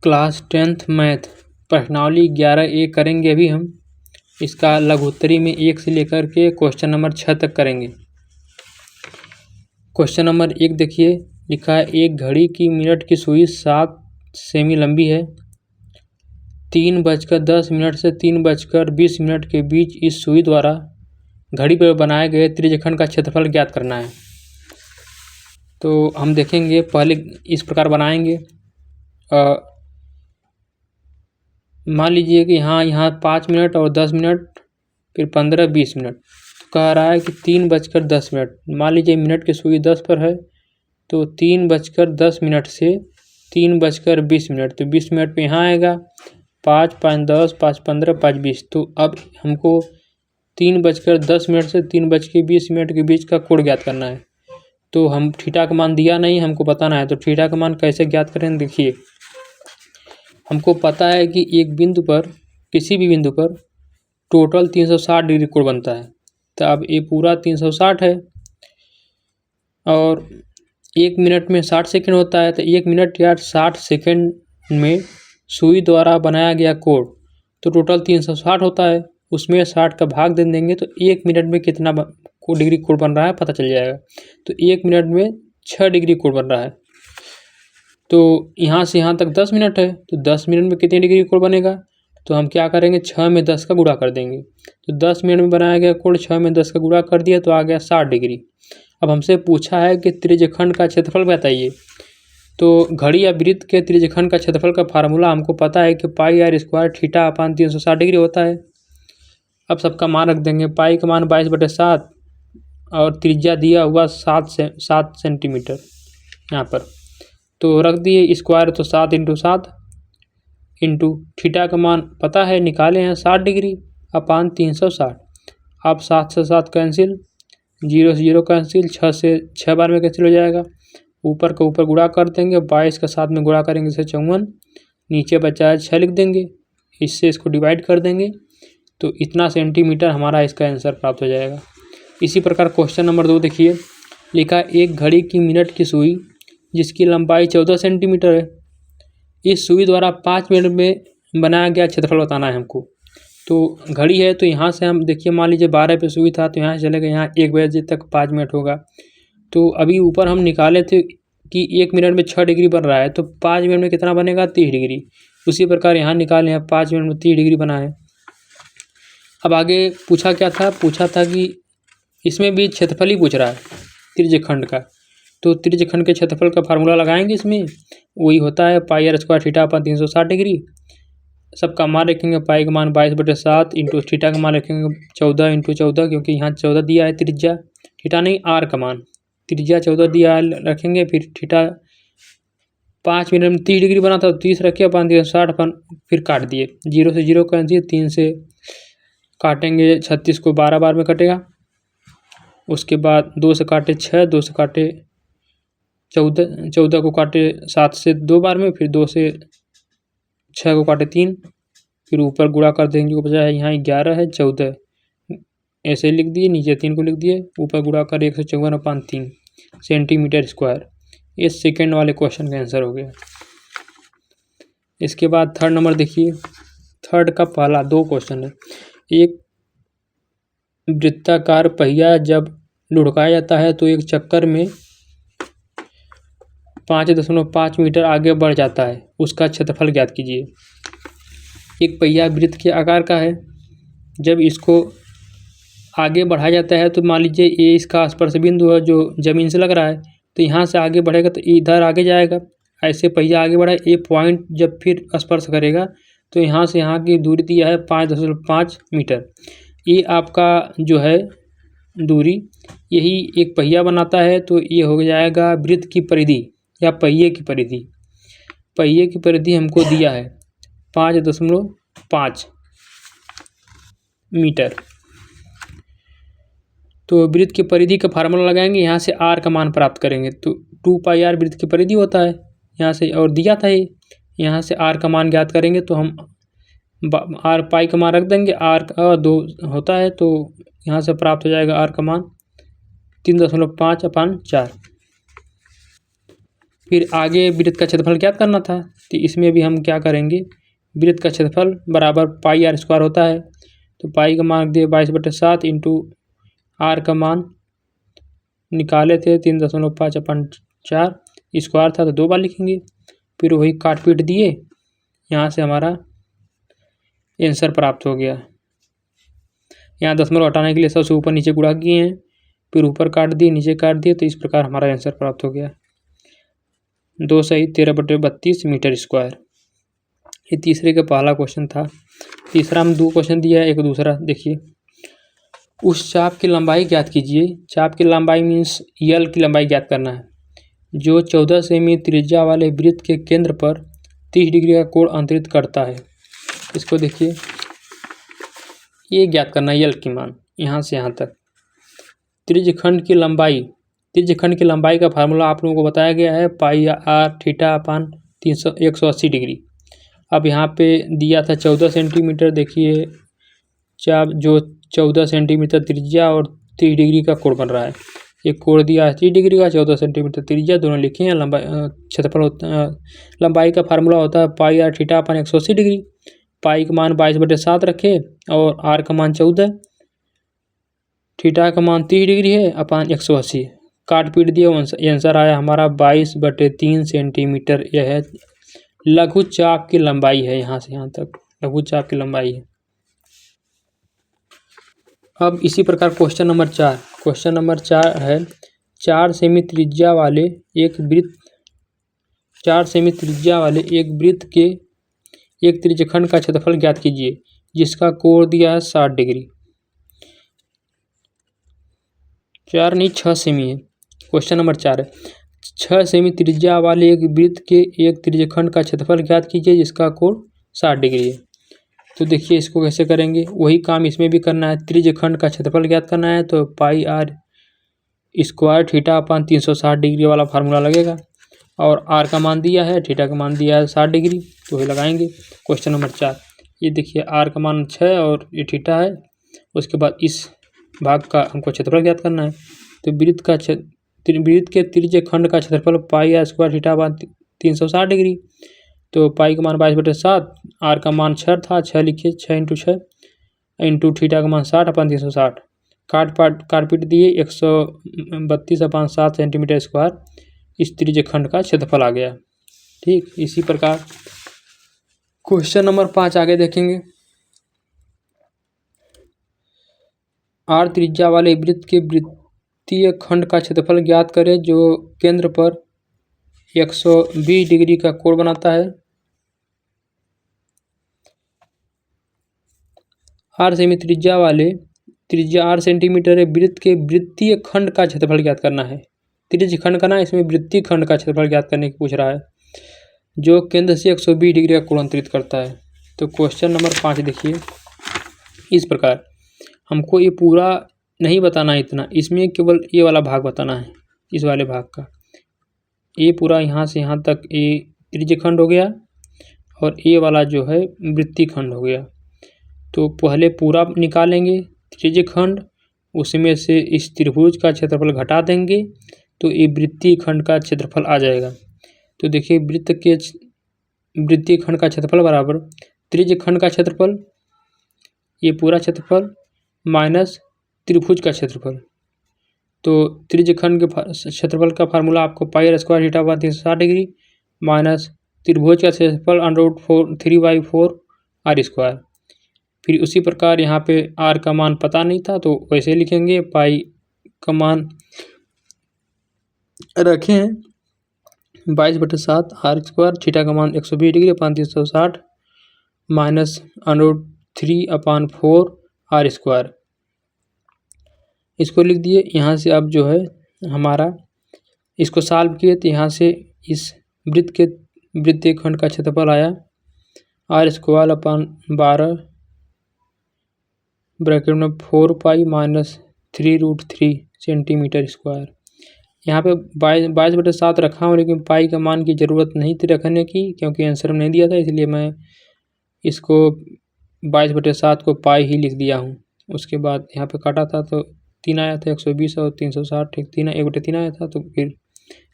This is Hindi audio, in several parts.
क्लास 10th मैथ प्रश्नावली 11A करेंगे अभी हम। इसका लघुत्तरी में 1 से लेकर के क्वेश्चन नंबर 6 तक करेंगे। क्वेश्चन नंबर 1 देखिए, लिखा है एक घड़ी की मिनट की सुई 7 सेमी लंबी है। 3:10 से 3:20 के बीच इस सुई द्वारा घड़ी पर बनाए गए त्रिज्यखंड का क्षेत्रफल ज्ञात करना है। तो हम देखेंगे, पहले इस प्रकार बनाएंगे। मान लीजिए कि यहाँ 5 मिनट और 10 मिनट, फिर 15-20 मिनट। कह रहा है कि 3:10। मान लीजिए मिनट की सुई 10 पर है, तो 3:10 से 3:20। तो 20 मिनट पे यहाँ आएगा। 5, 5, 10, 5, 15, 5, 20। तो अब हमको 3:10 से 3:20 के बीच का कोण ज्ञात करना है। तो हम थीटा का मान दिया नहीं, हमको बताना है। तो थीटा का मान कैसे ज्ञात करें, देखिए। हमको पता है कि एक बिंदु पर, किसी भी बिंदु पर टोटल 360 डिग्री कोण बनता है। तो अब ये पूरा 360 है और 1 मिनट में 60 सेकंड होता है। तो 1 मिनट या 60 सेकंड में सुई द्वारा बनाया गया कोण तो टोटल 360 होता है। उसमें 60 का भाग दे देंगे तो 1 मिनट में कितना डिग्री कोण बन रहा है पता चल जाएगा। तो 1 मिनट में 6 डिग्री कोण बन रहा है। तो यहाँ से यहाँ तक 10 मिनट है, तो 10 मिनट में कितनी डिग्री कोण बनेगा। तो हम क्या करेंगे, 6 में 10 का गुणा कर देंगे। तो 10 मिनट में बनाया गया कोण 6 में 10 का गुणा कर दिया तो आ गया 60 डिग्री। अब हमसे पूछा है कि त्रिज्यखंड का क्षेत्रफल बताइए। तो घड़ी या वृत्त के त्रिज्यखंड का क्षेत्रफल का फार्मूला हमको पता है कि πr² θ/360 डिग्री होता है। अब सबका मान रख देंगे। पाई का मान 22/7 और त्रिज्या दिया हुआ 7 सेंटीमीटर यहाँ पर। तो रख दिए स्क्वायर, तो 7 × 7 इंटू थीटा का मान पता है, निकाले हैं 60 डिग्री अपान 360। अब 7 से 7 कैंसिल, 0 से 0 कैंसिल, 6 से 6 बार में कैंसिल हो जाएगा। ऊपर का ऊपर गुणा कर देंगे, 22 का 7 में गुणा करेंगे से 54। नीचे बचा है 6 लिख देंगे, इससे इसको डिवाइड कर देंगे तो इतना सेंटीमीटर हमारा इसका आंसर प्राप्त हो जाएगा। इसी प्रकार क्वेश्चन नंबर 2 देखिए, लिखा एक घड़ी की मिनट की सुई जिसकी लंबाई 14 सेंटीमीटर है। इस सुई द्वारा 5 मिनट में बनाया गया क्षेत्रफल बताना है हमको। तो घड़ी है तो यहाँ से हम देखिए, मान लीजिए 12 पे सुई था तो यहाँ से चले गए, यहाँ 1 बजे तक 5 मिनट होगा। तो अभी ऊपर हम निकाले थे कि 1 मिनट में 6 डिग्री बन रहा है, तो 5 मिनट में कितना बनेगा, 30 डिग्री। उसी प्रकार यहाँ निकाले हैं, 5 मिनट में 30 डिग्री बना है। अब आगे पूछा क्या था, पूछा था कि इसमें भी क्षेत्रफल ही पूछ रहा है त्रिज्यखंड का। तो त्रिज्यखंड के क्षेत्रफल का फार्मूला लगाएंगे इसमें, वही होता है πr² θ/360 डिग्री। सबका मान रखेंगे, पाई का मान 22/7 इंटू थीटा का मान रखेंगे 14 × 14, क्योंकि यहाँ 14 दिया है त्रिज्या, थीटा नहीं आर का मान, त्रिज्या 14 दिया है रखेंगे। फिर थीटा 5 मिनट में 30 डिग्री बना था, 30 रखे अपान 360 अपन फिर काट दिए। 0 से 0 कैंसिल, 3 से काटेंगे 36 को 12 बार में कटेगा। उसके बाद 2 से काटे 6, 2 से काटे 14, 14 को काटे 7 से 2 बार में, फिर 2 से 6 को काटे 3, फिर ऊपर गुणा कर देंगे। जो बचा है यहाँ 11 है, 14 ऐसे लिख दिए, नीचे 3 को लिख दिए, ऊपर गुणा कर 154/3 सेंटीमीटर स्क्वायर। ये सेकेंड वाले क्वेश्चन का आंसर हो गया। इसके बाद थर्ड नंबर देखिए, थर्ड का पहला 2 क्वेश्चन है। एक वृत्ताकार पहिया जब लुढ़काया जाता है तो एक चक्कर में 5.5 मीटर आगे बढ़ जाता है, उसका क्षेत्रफल ज्ञात कीजिए। एक पहिया वृत्त के आकार का है, जब इसको आगे बढ़ाया जाता है तो मान लीजिए ये इसका स्पर्श बिंदु है जो ज़मीन से लग रहा है, तो यहाँ से आगे बढ़ेगा तो इधर आगे जाएगा। ऐसे पहिया आगे बढ़ा, ये पॉइंट जब फिर स्पर्श करेगा तो यहाँ से यहाँ की दूरी दिया है 5.5 मीटर। ये आपका जो है दूरी, यही एक पहिया बनाता है। तो ये हो जाएगा वृत्त की परिधि या पहिए की परिधि। पहिए की परिधि हमको दिया है 5.5 मीटर। तो वृत्त की परिधि का फार्मूला लगाएंगे, यहाँ से r का मान प्राप्त करेंगे। तो 2πr वृत्त की परिधि होता है यहाँ से, और दिया था ये, यहाँ से r का मान ज्ञात करेंगे तो हम r पाई का मान रख देंगे, r का 2 होता है तो यहाँ से प्राप्त हो जाएगा r का मान 3.5/4। फिर आगे वृत्त का क्षेत्रफल ज्ञात करना था, तो इसमें भी हम क्या करेंगे, वृत्त का क्षेत्रफल बराबर पाई आर स्क्वायर होता है। तो पाई का मान दिए 22/7 इंटू आर का मान निकाले थे 3.5/4, स्क्वायर था तो 2 बार लिखेंगे। फिर वही काट पीट दिए, यहाँ से हमारा आंसर प्राप्त हो गया। यहाँ दशमलव हटाने के लिए सबसे ऊपर नीचे गुणा किए हैं, फिर ऊपर काट दिए नीचे काट दिए, तो इस प्रकार हमारा आंसर प्राप्त हो गया 2 सही 13/32 मीटर स्क्वायर। ये तीसरे का पहला क्वेश्चन था। तीसरा हम 2 क्वेश्चन दिया है, एक दूसरा देखिए। उस चाप की लंबाई ज्ञात कीजिए। चाप की लंबाई मीन्स यल की लंबाई ज्ञात करना है, जो 14 सेमी त्रिज्या वाले वृत्त के केंद्र पर 30 डिग्री का कोण अंतरित करता है। इसको देखिए, ये ज्ञात करना है यल की मान यहाँ से यहाँ तक। त्रिज्यखंड की लंबाई का फार्मूला आप लोगों को बताया गया है, पाई आर थीटा अपान 180 डिग्री। अब यहाँ पे दिया था 14 सेंटीमीटर, देखिए चाप जो 14 सेंटीमीटर त्रिज्या और 30 डिग्री का कोण बन रहा है। एक कोण दिया है 30 डिग्री का, 14 सेंटीमीटर त्रिज्या, दोनों लिखे हैं। लंबाई क्षेत्रफल होता लंबाई का फार्मूला होता है पाई आर थीटा अपान 180 डिग्री। पाई का मान 22/7 रखे और आर का मान 14, थीटा का मान 30 डिग्री है अपान 180, काट पीट दिया, आंसर आया हमारा 22/3 सेंटीमीटर। यह है लघु चाप की लंबाई है, यहाँ से यहाँ तक लघु चाप की लंबाई है। अब इसी प्रकार क्वेश्चन नंबर 4 है 4 सेमी त्रिज्या वाले एक वृत्त के एक त्रिज्यखंड का क्षेत्रफल ज्ञात कीजिए, जिसका कोण दिया है 60 डिग्री। 4 नहीं 6 सेमी है। क्वेश्चन नंबर 4 है 6 सेमी त्रिज्या वाले एक वृत्त के एक त्रिज्यखंड का क्षेत्रफल ज्ञात कीजिए, जिसका कोण 60 डिग्री है। तो देखिए इसको कैसे करेंगे, वही काम इसमें भी करना है। त्रिज्यखंड का क्षेत्रफल ज्ञात करना है, तो pi r square theta upon 360 degree वाला फार्मूला लगेगा, और आर का मान दिया है, थीटा का मान दिया है 60 डिग्री, तो वही लगाएंगे। क्वेश्चन नंबर 4, ये देखिए आर का मान 6 और ये थीटा है। उसके बाद इस भाग का हमको क्षेत्रफल ज्ञात करना है, तो वृत्त के त्रिज्यखंड का क्षेत्रफल pi r square theta upon 360 degree. तो पाई का मान 22/7, आर का मान 6 था, 6 लिखिए, 6 इंटू 6 इंटू थीटा का मान 60 अपान 360, काट पीट दिए 132/7 सेंटीमीटर स्क्वायर। इस त्रिज्यखंड का क्षेत्रफल आ गया। ठीक, इसी प्रकार क्वेश्चन नंबर 5 आगे देखेंगे। आर त्रिज्या वाले वृत्त के वृत्तीय खंड का क्षेत्रफल ज्ञात करें, जो केंद्र पर 120 डिग्री का कोण बनाता है। आर सेमी त्रिज्या 8 सेंटीमीटर है, वृत्त के वृत्तीय खंड का क्षेत्रफल ज्ञात करना है। त्रिज्य खंड का ना, इसमें वृत्तीय खंड का क्षेत्रफल ज्ञात करने की पूछ रहा है, जो केंद्र से 120 डिग्री का कोण अंतरित करता है। तो क्वेश्चन नंबर 5 देखिए इस प्रकार, हमको ये पूरा नहीं बताना है इतना, इसमें केवल ये वाला भाग बताना है, इस वाले भाग का। ये पूरा यहाँ से यहाँ तक ये त्रिज्य खंड हो गया, और ये वाला जो है वृत्तीय खंड हो गया। तो पहले पूरा निकालेंगे त्रिज्य खंड, उसमें से इस त्रिभुज का क्षेत्रफल घटा देंगे, तो ये वृत्तीय खंड का क्षेत्रफल आ जाएगा। तो देखिए वृत्तीय खंड का क्षेत्रफल बराबर त्रिज्य खंड का क्षेत्रफल, ये पूरा क्षेत्रफल माइनस त्रिभुज का क्षेत्रफल। तो त्रिज्य खंड के क्षेत्रफल का फार्मूला आपको pi r square theta upon 360 degree minus त्रिभुज का क्षेत्रफल √3/4 आर स्क्वायर। फिर उसी प्रकार यहाँ पे आर का मान पता नहीं था, तो वैसे लिखेंगे, पाई का मान रखे हैं 22/7 आर स्क्वायर, थीटा का मान 120 degree upon 360 minus √3/4 r square. इसको लिख दिए। यहाँ से अब जो है हमारा इसको सॉल्व किए, तो यहाँ से इस वृत्तीय खंड का क्षेत्रफल आया आर स्क्वायर अपान 12 ब्रैकेट में 4 पाई माइनस 3√3 सेंटीमीटर स्क्वायर। यहाँ पे 22/7 रखा हूँ, लेकिन पाई का मान की ज़रूरत नहीं थी रखने की, क्योंकि आंसर में नहीं दिया था, इसलिए मैं इसको 22/7 को पाई ही लिख दिया हूँ। उसके बाद यहाँ पे काटा था तो 3 आया था, 120 और 360 ठीक 1/3 आया था, तो फिर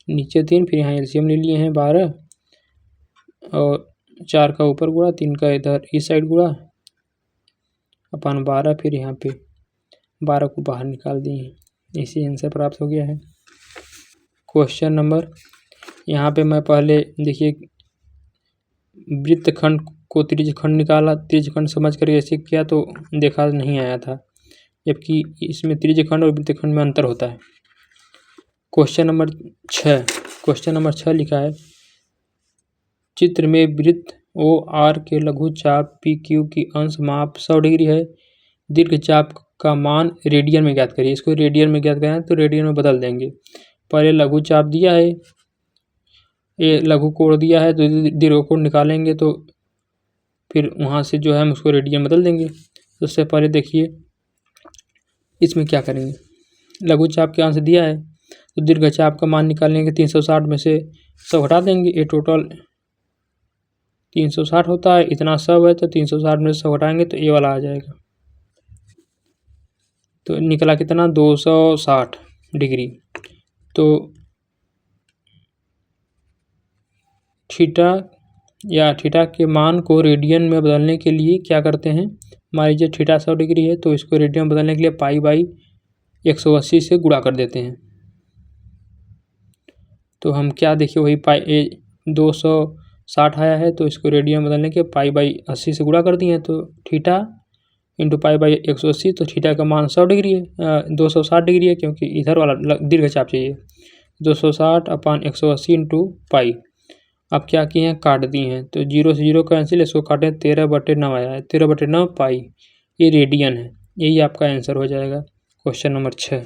नीचे 3, फिर यहाँ एलसीएम ले लिए हैं 12 और 4 का ऊपर गुणा, 3 का इधर इस साइड गुणा अपन 12, फिर यहाँ पे 12 को बाहर निकाल दिए। इसी आंसर प्राप्त हो गया है। क्वेश्चन नंबर, यहाँ पे मैं पहले देखिए वृत्तखंड को त्रिज्यखंड निकाला, त्रिज्यखंड समझ कर ऐसे किया तो देखा नहीं आया था, जबकि इसमें त्रिज्यखंड और वृत्तखंड में अंतर होता है। क्वेश्चन नंबर 6 लिखा है, चित्र में वृत्त ओ आर के लघु चाप पी क्यू की अंश माप 100 डिग्री है। दीर्घ चाप का मान रेडियन में ज्ञात करिए। इसको रेडियन में ज्ञात करना है तो रेडियन में बदल देंगे। पहले लघु चाप दिया है, ये लघु कोण दिया है, तो दीर्घ कोण निकालेंगे तो फिर वहाँ से जो है हम उसको रेडियन बदल देंगे। तो उससे पहले देखिए इसमें क्या करेंगे, लघु चाप के अंश दिया है तो दीर्घ चाप का मान निकालेंगे। 360 में से 100 हटा देंगे, ये टोटल 360 होता है, इतना 100 है तो 360 में से 100 हटाएंगे तो ये वाला आ जाएगा। तो निकला कितना, 260 डिग्री। तो थीटा के मान को रेडियन में बदलने के लिए क्या करते हैं, मान लीजिए थीटा 100 डिग्री है तो इसको रेडियन में बदलने के लिए पाई बाई 180 से गुणा कर देते हैं। तो हम क्या देखिए वही पाई 260 आया है तो इसको रेडियन में बदलने के पाई बाई 80 से गुणा कर दिए, तो थीटा इंटू पाई बाई 180, तो थीटा का मान 100 डिग्री है, 260 डिग्री है, क्योंकि इधर वाला दीर्घ चाप चाहिए। 260 अपान 180 इंटू पाई। अब क्या किए हैं, काट दिए हैं, तो 0 से 0 कैंसिल, इसको काटें 13/9 आया है, 13/9 पाई, ये रेडियन है। यही आपका आंसर हो जाएगा क्वेश्चन नंबर 6।